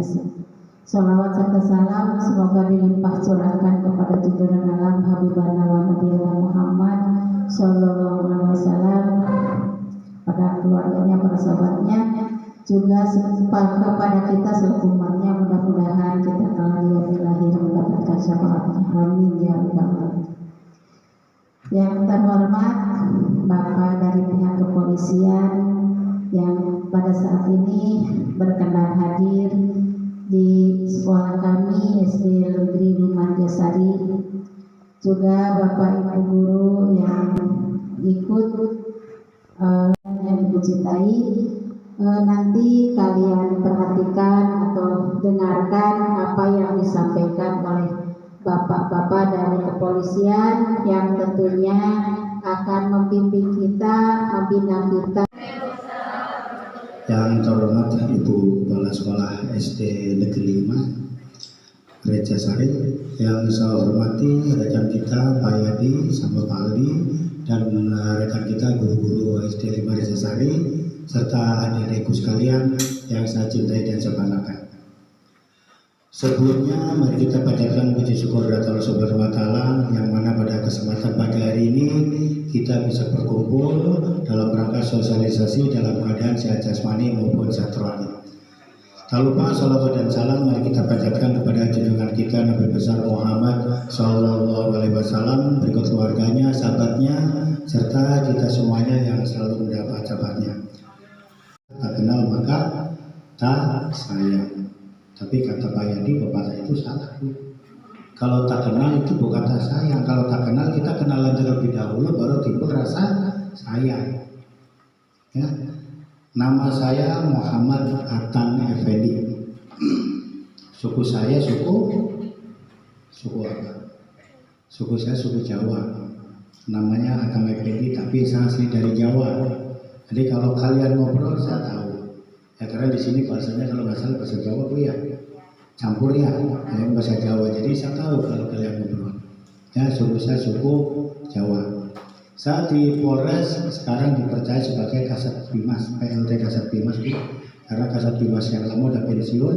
senantiasa. Salawat serta salam semoga dilimpah curahkan kepada junjungan alam Habibana wa Nabiyana Muhammad Sallallahu Alaihi Wasallam, pada keluarganya, para sahabatnya, juga kepada kita seluruh umatnya. Mudah-mudahan kita kalau dia lahir mendapatkan syafaatnya. Amin ya rabbal alamin. Yang terhormat Bapak dari pihak kepolisian yang pada saat ini berkenan hadir di sekolah kami SD Negeri 5 Jasari, juga Bapak Ibu guru yang ikut yang Ibu cintai, nanti kalian perhatikan atau dengarkan apa yang disampaikan oleh bapak-bapak dari kepolisian yang tentunya akan membimbing kita, membina kita. Yang terhormat Ibu Kepala Sekolah SD Negeri 5 Gereja Sari, yang saya hormati rekan kita Pak Yadi sama Pak Aldi, dan rekan kita guru-guru SD 5 Gereja Sari, serta adik-adikku sekalian yang saya cintai dan saya banggakan. Sebelumnya mari kita panjatkan puji syukur kepada Allah Subhanahu wa Ta'ala, yang mana pada kesempatan pagi hari ini kita bisa berkumpul dalam rangka sosialisasi dalam keadaan sehat jasmani maupun sehat rohani. Tak lupa salawat dan salam mari kita panjatkan kepada junjungan kita Nabi besar Muhammad Sallallahu Alaihi Wasallam, berikut keluarganya, sahabatnya, serta kita semuanya yang selalu mendapat jabatnya. Tak kenal maka tak sayang. Tapi kata Pak Yadi, bapak saya itu salah. Kalau tak kenal itu bukan tak sayang. Kalau tak kenal, kita kenalan terlebih dahulu baru timbul rasa sayang. Ya. Nama saya Muhammad Atang Effendi. Suku saya suku apa? Suku saya suku Jawa. Namanya Atang Effendi, tapi saya asli dari Jawa. Jadi kalau kalian ngobrol saya tahu. Ya karena di sini bahasanya kalau nggak salah bahasa Jawa Bu ya, campur ya, yang bahasa Jawa. Jadi saya tahu kalau kalian ngobrol. Ya suku saya suku Jawa. Saat di Polres sekarang dipercaya sebagai Kasat Bimas, PLT Kasat Bimas Bu. Karena Kasat Bimas yang lama udah pensiun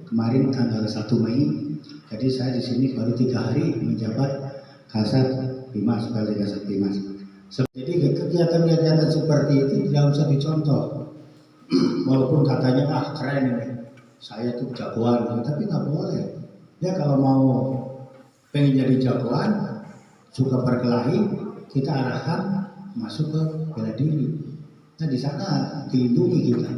kemarin tanggal 1 Mei. Jadi saya di sini baru 3 hari menjabat Kasat Bimas, PLT Kasat Bimas. Jadi kegiatan-kegiatan seperti itu tidak usah dicontoh. Walaupun katanya keren ini, saya tuh jagoan, tapi nggak boleh. Ya kalau mau pengen jadi jagoan, suka berkelahi, kita arahkan masuk ke bela diri. Nah di sana dilindungi kita,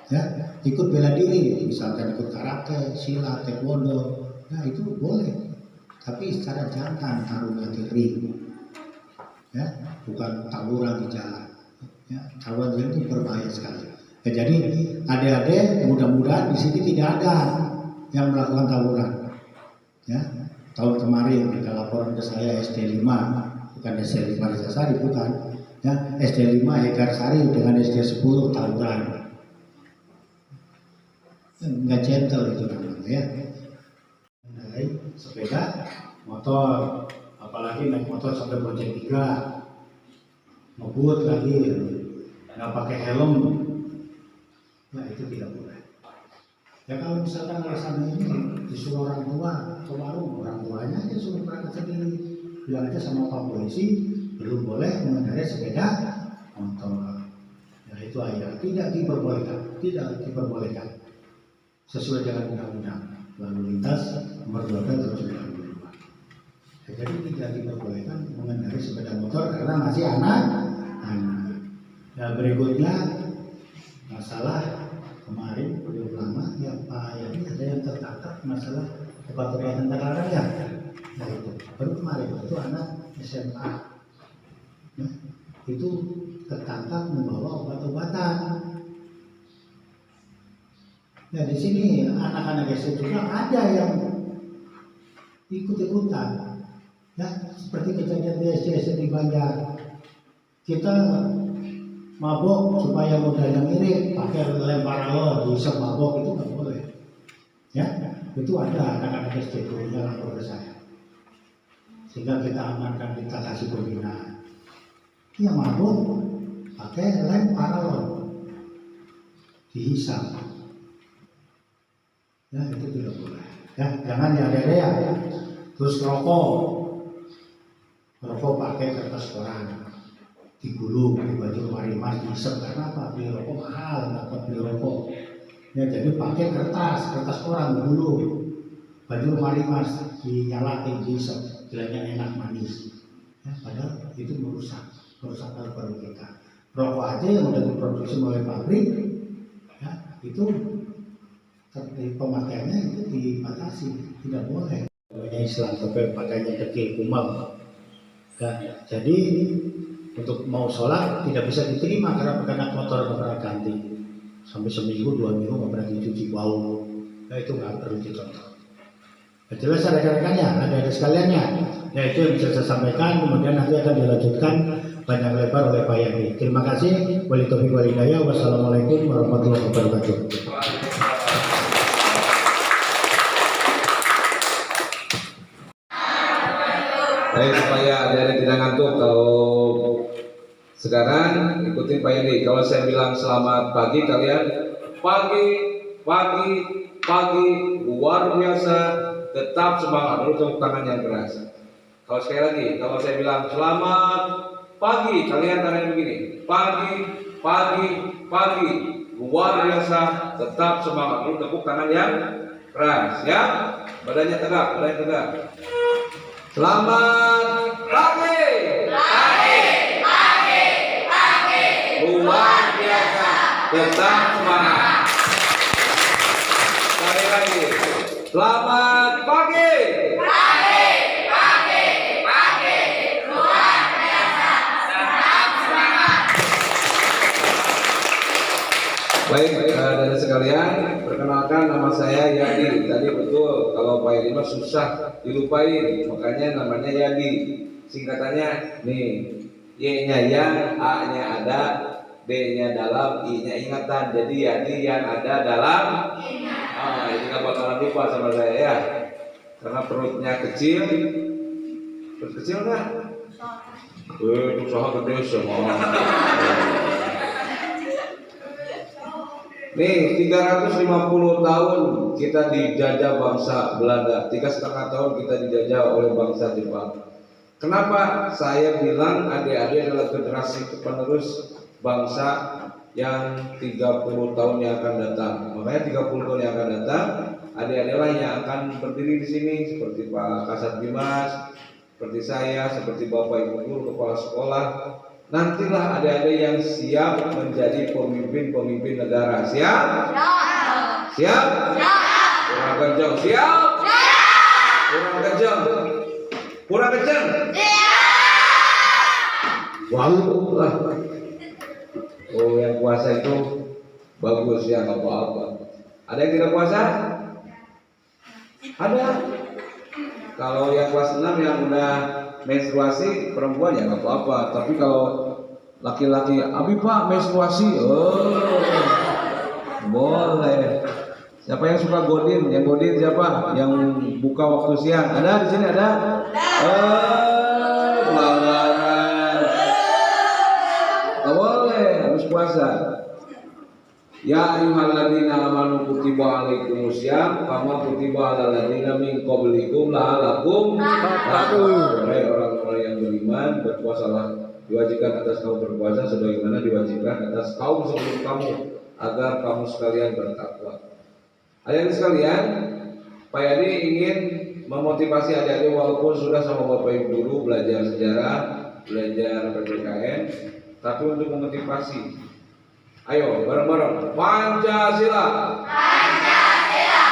ya ikut bela diri, misalkan ikut karate, silat, taekwondo, nah itu boleh. Tapi secara jantan taruhnya di ring, ya bukan tawuran di jalan. Ya, tawuran itu berbahaya sekali. Ya, jadi adik-adik mudah-mudahan di sini tidak ada yang melakukan tawuran. Ya, tahun kemarin ada laporan ke saya SD 5, bukan SD 5 Gereja Sari, bukan. Ya, SD 5 Hekar Sari dengan SD 10 tawuran. Nggak gentle itu namanya ya. Naik sepeda, motor, apalagi naik motor sampai bonceng 3, ngebut lagi, nggak pakai helm. Nah itu tidak boleh. Ya kalau misalkan alasannya ini disuruh orang tua ke warung, orang tuanya aja suruh berangkat sendiri, bilang aja sama Pak Polisi belum boleh mengendarai sepeda motor. Ya itu ayat tidak diperbolehkan sesuai dengan undang-undang lalu lintas nomor 12 tahun 2002. Ya, jadi tidak diperbolehkan mengendarai sepeda motor karena masih anak. Ya berikutnya masalah kemarin belum lama ya Pak Yadi ada yang tertangkap masalah obat-obatan terlarang ya. Nah itu baru kemarin itu anak SMA, ya, itu tertangkap membawa obat-obatan. Nah di sini anak-anak SD juga ada yang ikut-ikutan, ya seperti kejadian di SD di Banjar. Kita mabok supaya modalnya mirip, pakai lempar alor, diisap mabok, itu nggak boleh. Ya, itu ada anak-anak SD gurunya lapor ke saya. Sehingga kita amankan, kita kasih pembinaan. Dia mabok, pakai lempar alor, dihisap. Ya itu tidak boleh. Ya jangan ya ada ya. Terus rokok pakai kertas koran, digulung di baju marimas, diisep. Karena apa? Beli rokok mahal, dapat beli rokok. Ya jadi pakai kertas koran digulung, baju marimas dinyalain, diisep, bilangnya enak manis. Ya, padahal itu merusak paru-paru kita. Rokok aja yang udah diproduksi oleh pabrik, ya itu pemakaiannya itu dibatasi, tidak boleh. Namanya Islam tapi pakainya dekil kumal. Nah, jadi untuk mau sholat tidak bisa diterima karena pakai anak motor nggak pernah ganti, sampai seminggu 2 minggu nggak pernah dicuci bau. Nah itu nggak perlu dicontoh. Jelas rekan-rekannya, ada sekaliannya. Ya itu yang bisa saya sampaikan. Kemudian nanti akan dilanjutkan panjang lebar oleh Pak Yani. Terima kasih. Wassalamualaikum warahmatullahi wabarakatuh. Baik, supaya adik-adik tidak ngantuk, kalau sekarang ikutin Pak Yani. Kalau saya bilang selamat pagi, kalian pagi luar biasa, tetap semangat. Dulu tepuk tangan yang keras. Kalau sekali lagi, kalau saya bilang selamat pagi, kalian tangan begini. Pagi luar biasa, tetap semangat. Dulu tepuk tangan yang keras, ya. Badannya tegak. Selamat pagi. Luar biasa, tetap semangat. Sekali lagi. Selamat pagi. Luar biasa, tetap semangat. Baik, dari sekalian, perkenalkan nama saya Yadi. Tadi betul kalau Pak Yadi mah susah dilupain, makanya namanya Yadi. Singkatannya nih, Y-nya yang, A-nya ada, D-nya dalam, I-nya ingatan. Jadi Yadi yang ada dalam. Ini nggak bakalan lupa sama saya ya, karena perutnya kecil. Perut kecil nggak? Usaha gede semua. Nih 350 tahun kita dijajah bangsa Belanda, 3,5 tahun kita dijajah oleh bangsa Jepang. Kenapa saya bilang adik-adik adalah generasi penerus bangsa yang 30 tahun yang akan datang. Makanya 30 tahun yang akan datang, adik-adiklah yang akan berdiri di sini seperti Pak Kasat Dimas, seperti saya, seperti Bapak Ibu guru kepala sekolah. Nantilah adik-adik yang siap menjadi pemimpin negara. Siap? Siap? Kurang kencang. Siap? Kurang kencang. Wow lah. Oh, yang puasa itu bagus ya, nggak apa-apa. Ada yang tidak puasa? Ada. Kalau yang kelas 6 yang udah menstruasi perempuan ya nggak apa-apa. Tapi kalau laki-laki, abi Pak menstruasi, boleh. Siapa yang suka godin? Yang godin siapa? Yang buka waktu siang? Ada di sini ada? Pelanggaran. Nggak boleh, harus puasa. Ya ayyuhalladzina amanu kutiba alaikumusiyam kama kutiba alal ladzina min qablikum la'allakum tattaqun. Hai orang-orang yang beriman, berpuasalah, diwajibkan atas kaum berpuasa sebagaimana diwajibkan atas kaum sebelum kamu agar kamu sekalian bertakwa. Adik-adik sekalian, Pak Yadi ingin memotivasi adik-adik walaupun sudah sama Bapak Ibu guru belajar sejarah, belajar PPKN, tapi untuk memotivasi. Ayo bareng-bareng Pancasila. Pancasila.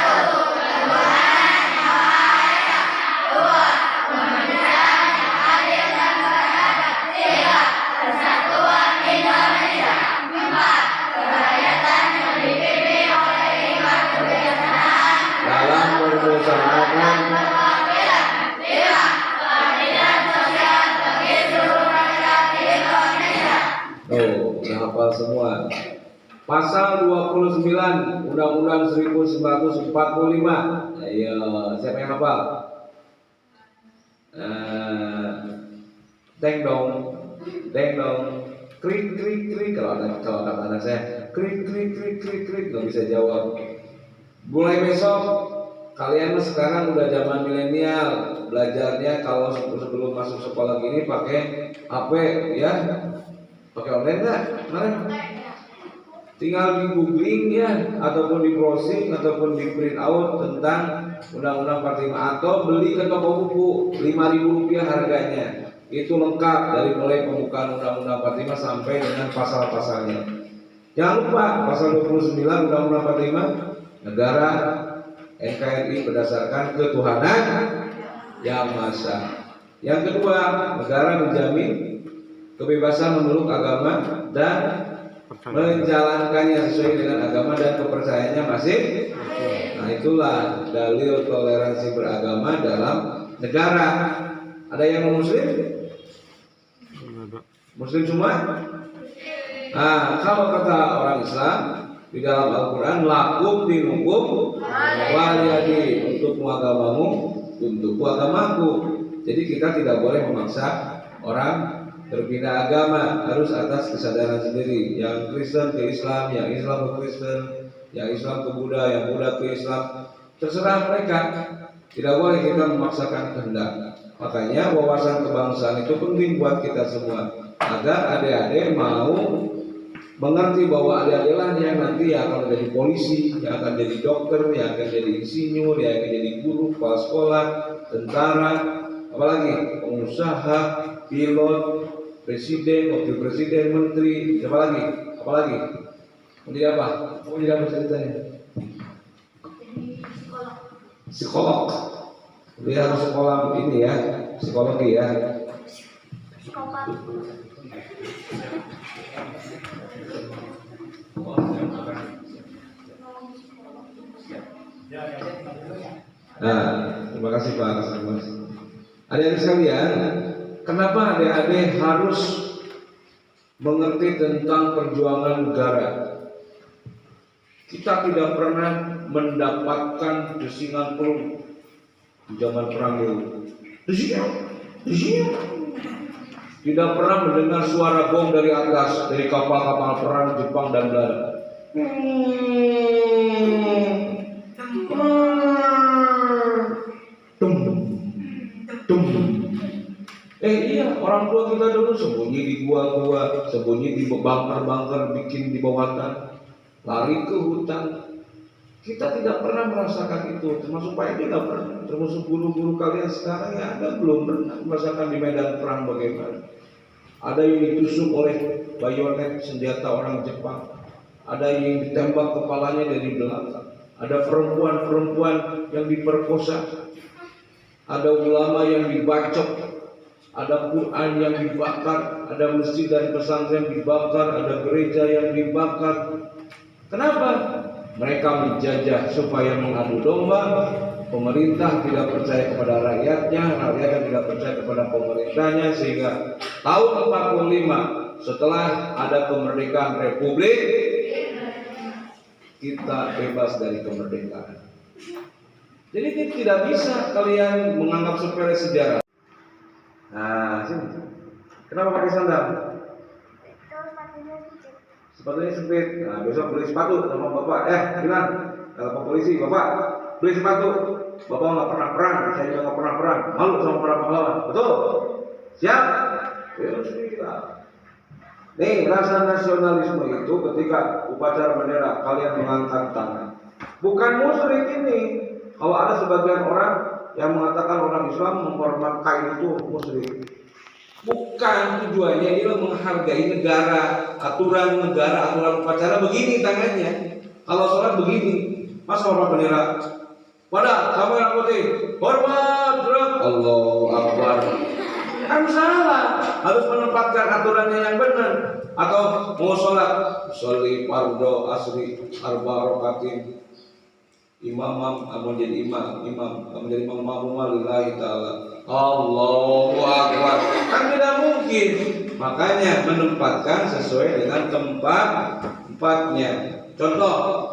1 perbuatan yang baik, 2 pemerintahan yang adil dan beradab, 3 persatuan Indonesia, 4 kerakyatan yang dipimpin oleh hikmat kebijaksanaan dalam berusahakan keadilan, 5 keadilan sosial bagi seluruh rakyat Indonesia. Hafal semua. Pasal 29 Undang-Undang 1945. Ayo, siapa yang hafal? Deng dong. Krik kalau ada anak saya. Krik nggak bisa jawab. Mulai besok kalian sekarang udah zaman milenial, belajarnya kalau sebelum masuk sekolah gini pakai HP ya, pakai online nggak? Kemarin tinggal di googling ya, ataupun di browsing ataupun di print out tentang Undang-Undang 45 atau beli ke toko buku Rp5.000 harganya. Itu lengkap dari mulai pembukaan Undang-Undang 45 sampai dengan pasal-pasalnya. Jangan lupa pasal 29 Undang-Undang 45, negara NKRI berdasarkan ketuhanan yang Maha Esa. Yang kedua, negara menjamin kebebasan memeluk agama dan menjalankannya sesuai dengan agama dan kepercayaannya masing. Nah, itulah dalil toleransi beragama dalam negara. Ada yang non muslim? Muslim semua? Nah, kalau kata orang Islam di dalam Al-Quran, lakum dinukum waliyadi, untukmu agamamu, untukku agamaku. Jadi kita tidak boleh memaksa orang berpindah agama, harus atas kesadaran sendiri. Yang Kristen ke Islam, yang Islam ke Kristen, yang Islam ke Buddha, yang Buddha ke Islam, terserah mereka. Tidak boleh kita memaksakan kehendak. Makanya wawasan kebangsaan itu penting buat kita semua, agar adik-adik mau mengerti bahwa adik-adiklah yang nanti akan menjadi polisi, yang akan jadi dokter, yang akan jadi insinyur, yang akan jadi guru, kepala sekolah, tentara, apalagi pengusaha, pilot, presiden, wakil presiden, menteri, siapa lagi? Apalagi? Mau jadi apa? Mau jadi apa ceritanya? Psikolog. Dia harus sekolah ini ya, psikologi ya. Nah, terima kasih Pak Mas. Adik-adik sekalian, kenapa adik-adik harus mengerti tentang perjuangan negara? Kita tidak pernah mendapatkan desingan peluru di zaman perang dulu. Desingan. Tidak pernah mendengar suara bom dari atas, dari kapal-kapal perang Jepang dan Belanda. Iya, orang tua kita dulu sembunyi di gua-gua, sembunyi di bunker-bunker, bikin di bawah tanah, lari ke hutan. Kita tidak pernah merasakan itu, termasuk Pak Edi tidak pernah, termasuk guru-guru kalian sekarang yang ada belum pernah merasakan di medan perang bagaimana. Ada yang ditusuk oleh bayonet senjata orang Jepang, ada yang ditembak kepalanya dari belakang, ada perempuan-perempuan yang diperkosa, ada ulama yang dibacok, ada Quran yang dibakar, ada masjid dan pesantren dibakar, ada gereja yang dibakar. Kenapa? Mereka menjajah supaya mengadu domba. Pemerintah tidak percaya kepada rakyatnya, rakyat tidak percaya kepada pemerintahnya, sehingga tahun 45 setelah ada kemerdekaan Republik, kita bebas dari kemerdekaan. Jadi tidak bisa kalian menganggap sepele sejarah. Nah, sini. Kenapa pakai sandal? Sepatunya sempit. Nah, besok beli sepatu sama bapak. Bilang kalau polisi, bapak beli sepatu. Bapak nggak pernah perang, saya juga nggak pernah perang. Malu sama para pahlawan, betul? Siap? Nih, rasa nasionalisme itu ketika upacara bendera kalian mengangkat tangan. Bukan musyrik ini. Kalau ada sebagian orang yang mengatakan orang Islam menghormat kain itu musyrik. Bukan, tujuannya adalah menghargai negara, aturan negara, aturan upacara begini tangannya. Kalau sholat begini, masa hormat bendera? Pada sama yang putih, hormat, Allahu Akbar. Kan salah, harus menempatkan aturannya yang benar. Atau mau sholat, sholli fardo asri arba rakatin. Imam mau jadi imam, kamu jadi imam lillahi ta'ala. Allahu Akbar. Kan tidak mungkin. Makanya menempatkan sesuai dengan tempatnya. Contoh,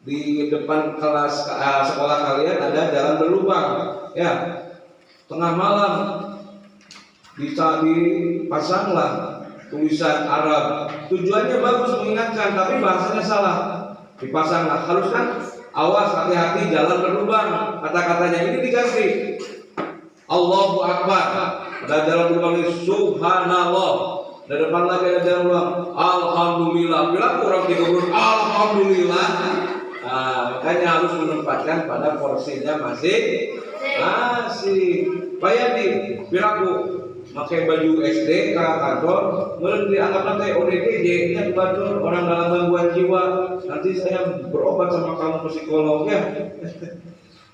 di depan kelas sekolah kalian ada jalan berlubang, ya. Tengah malam dipasanglah tulisan Arab. Tujuannya bagus mengingatkan, tapi bahasanya salah. Dipasanglah, harus kan Awas, hati-hati, jalan berlubang. Kata-katanya ini diganti Allahu Akbar. Ada jalan berlubang ini Subhanallah. Di depan lagi ada jalan berlubang Alhamdulillah. Bila kurang 30 Alhamdulillah. Nah, makanya harus menempatkan pada porsinya masing-masing. Bayar di bilaku pakai baju SD ke kantor, mulai dianggap nanti ODGJ, ini bantu orang dalam gangguan jiwa. Nanti saya berobat sama kamu ke psikolog ya.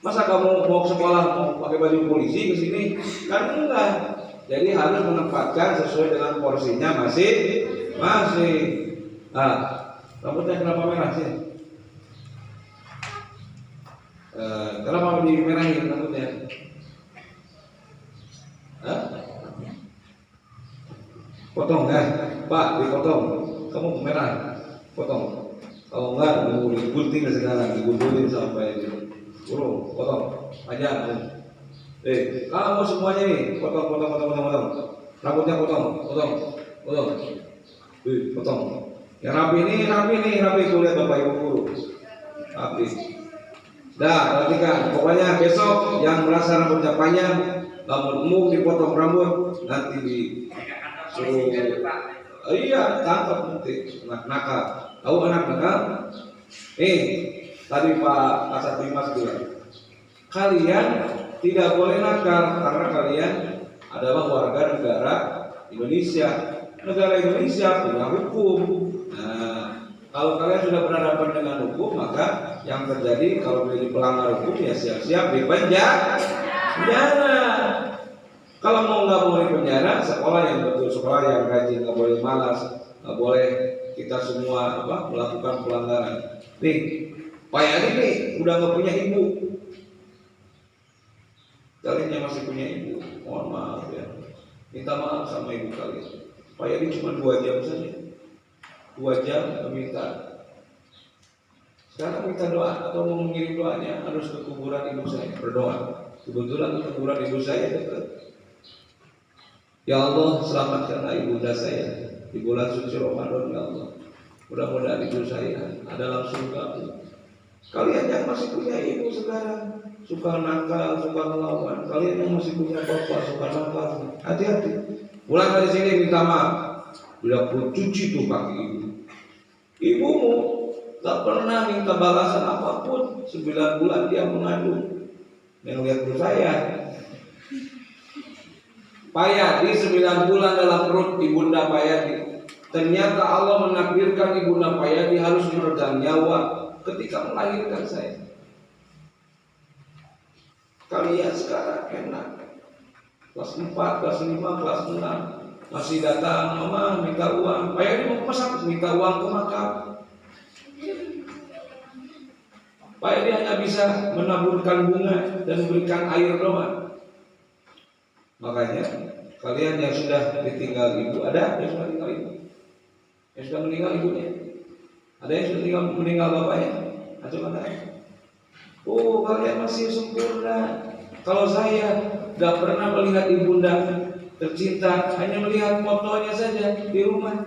Masa kamu mau sekolah mau pakai baju polisi ke sini? Kan enggak. Jadi harus menempatkan sesuai dengan porsinya masing-masing. Nah, rambutnya kenapa merah sih? Kenapa dimerahin rambutnya? Potong ya, Pak, dipotong. Kamu merah, potong. Kalau enggak, mau digunting sekarang, digundulin sampai ini. Potong, aja. Kamu semuanya nih, potong. Rambutnya potong. Potong. Yang rapi tuh lihat Bapak Ibu guru. Rapi. Dah, perhatikan. Pokoknya besok yang merasa rambutnya panjang, rambutmu dipotong rambut, nanti di suruh iya tangkap nanti nakal. Tahu anak nakal? Tadi Pak Kasat Dimas bilang kalian tidak boleh nakal karena kalian adalah warga negara Indonesia. Negara Indonesia punya hukum. Nah, kalau kalian sudah berhadapan dengan hukum, maka yang terjadi kalau menjadi pelanggar hukum ya siap-siap di penjara. Kalau mau nggak boleh penjara, sekolah yang betul, sekolah yang rajin, nggak boleh malas, nggak boleh kita semua melakukan pelanggaran. Nih, Pak Yani nih udah nggak punya ibu, kalian yang masih punya ibu, mohon maaf ya, minta maaf sama ibu kalian. Pak Yani cuma 2 jam saja, 2 jam meminta. Sekarang minta doa atau mau mengirim doanya harus ke kuburan ibu saya, berdoa. Kebetulan kuburan ibu saya dekat. Ya Allah, selamatkanlah ibunda saya di bulan suci Ramadan ya Allah. Mudah-mudahan ibu saya adalah surga. Kalian yang masih punya ibu sekarang suka nakal, suka melawan. Kalian yang masih punya bapak suka nakal, hati-hati. Pulang dari sini minta maaf. Bila perlu cuci tuh kaki ibu. Ibumu tak pernah minta balasan apapun. 9 bulan dia mengandung. Yang lihat saya. Pak Yadi 9 bulan dalam perut ibunda Pak Yadi. Ternyata Allah menakdirkan ibunda Pak Yadi harus meregang nyawa ketika melahirkan saya. Kalian sekarang enak. Kelas 4, kelas 5, kelas 6 masih datang, mama minta uang. Pak Yadi mau pesan minta uang ke makam. Pak Yadi hanya bisa menaburkan bunga dan memberikan air doang. Makanya kalian yang sudah ditinggal ibu, ada yang sudah tinggal ibu, yang sudah meninggal ibunya, ada yang sudah meninggal bapaknya, coba tanya. Oh, kalian masih sempurna. Kalau saya gak pernah melihat ibunda tercinta, hanya melihat fotonya saja di rumah.